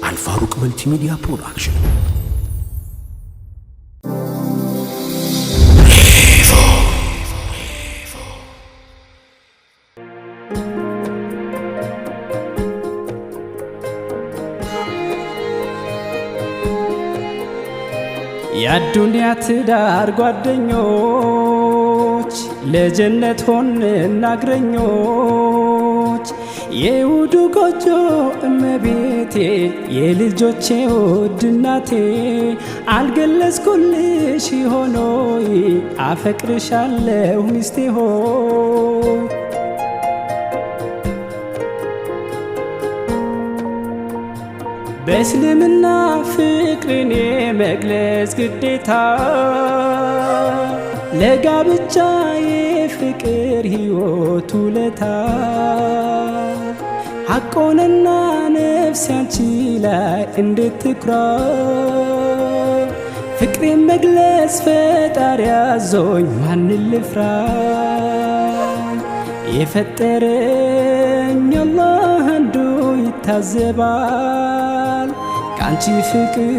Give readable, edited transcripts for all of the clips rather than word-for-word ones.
الفاروق ملتي ميديا برودكشن. يا الدنيا تدار ጓደኞች ለጀነት ሆነን አግረኞች የውዱ ጎጆ እመቤቴ የልጆቼ ውድ እናቴ አልገለጽኩልሽ ሆኖይ አፈቅርሻለሁ ሚስቴ ሆይ በእስልምና ፍቅርን የመግለጽ ግዴታ ለጋብቻ የፍቅር ሕይወት ውለታ ሐቆንና ነፍስ ያንቺ ላይ እንድትኩራ ፍቅሬን መግለጽ ፈጣሪ አዞኝ ማንን ልፍራ የፈጠረኝ አላህ አንዱ ይታዘባል ካንቺ ፍቅር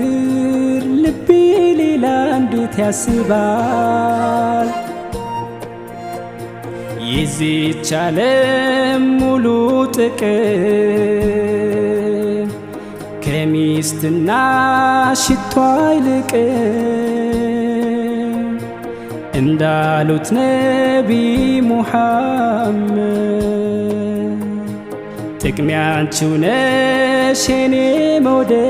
ልቤ ሌላ እንዴት ያስባል የዚህች ዓለም ሙሉ ጥቅም ከሚስትና ሽቶ አይልቅም እንዳሉት ነቢ ሙሐመድ ጥቅሜ አንቺው ነሽ የኔ መውደድ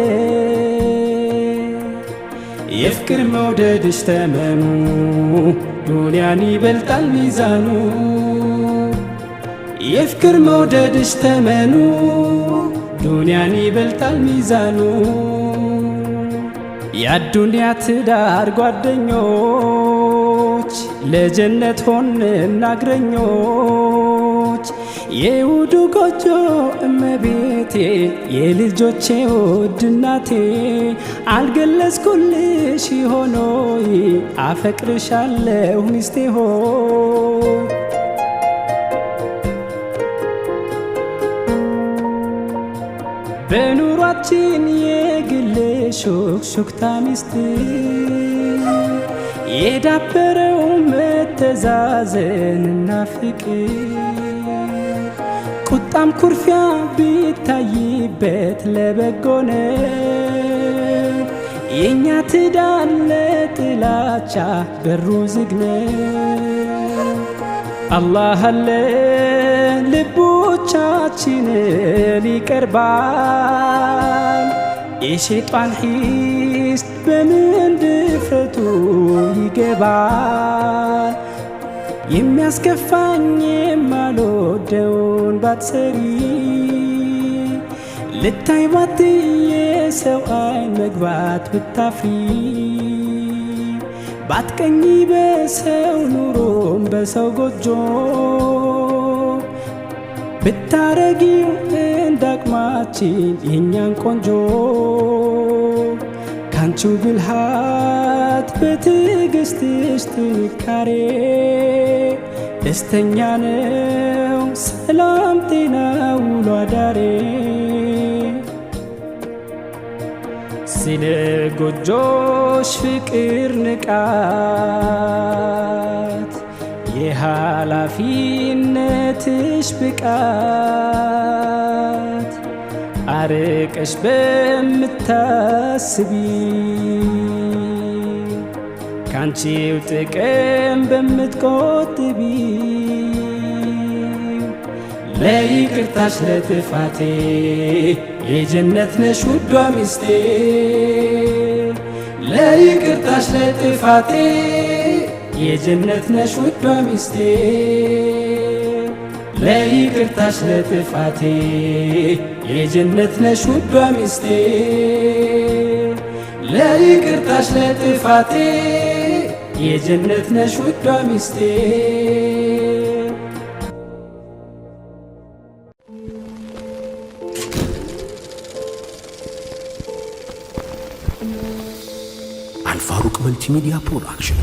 የፍቅር መውደድሽ ተመኑ ዱንያን ይበልጣል ሚዛኑ የፍቅር መውደድሽ ተመኑ ዱንያን ይበልጣል ሚዛኑ የአዱንያ ትዳር ጓደኞች ለጀነት ሆነን አግረኞች የውዱ ጎጆ እመቤቴ የልጆቼ ውድ እናቴ አልገለጽኩልሽ ሆኖይ አፈቅርሻለሁ ሚስቴ ሆይ በኑሯችን የግል ሹክሹክታ ሚስጥር የዳበረው መተዛዘንና ፍቅር ቁጣም ኩርፊያ ቢታይበት ለበጎ ነው የእኛ ትዳር ለጥላቻ በሩ ዝግ ነው አላህ አለ ልቦቻችንን ይቀርባል የሸይጣን ሒስድ በምን ድፍረቱ ይገባል የሚያስከፋኝ የማልወደውን ባትሰሪ ልታይ ባቲ የሰው አይን መግባት ብታፍሪ ባትቀኝ በሰው ኑሮም በሰው ጎጆ ብታረጊው እንዳቅማችን የኛን ቆንጆ ካንቺው ብልሃት በትዕግስትሽ ጥንካሬ ደስተኛ ነው ሰላም ጤና ውሎ አዳሬ ስለ ጎጆሽ ፍቅር ንቃት የኃላፊነትሽ ብቃት አርቀሽ በምታስቢ ካንቺው ጥቅም በምትቆጥቢ ለይቅርታሽ ለጥፋቴ የጀነት ነሽ ውዷ ሚስቴ ለይቅርታሽ ለጥፋቴ የጀነት ነሽ ውዷ ሚስቴ ለይቅርታሽ ለጥፋቴ የጀነት ነሽ ውዷ ሚስቴ ለይቅርታሽ ለጥፋቴ የጀነት ነሽ ውዷ ሚስቴ الفاروق ملتي ميديا برودكشن.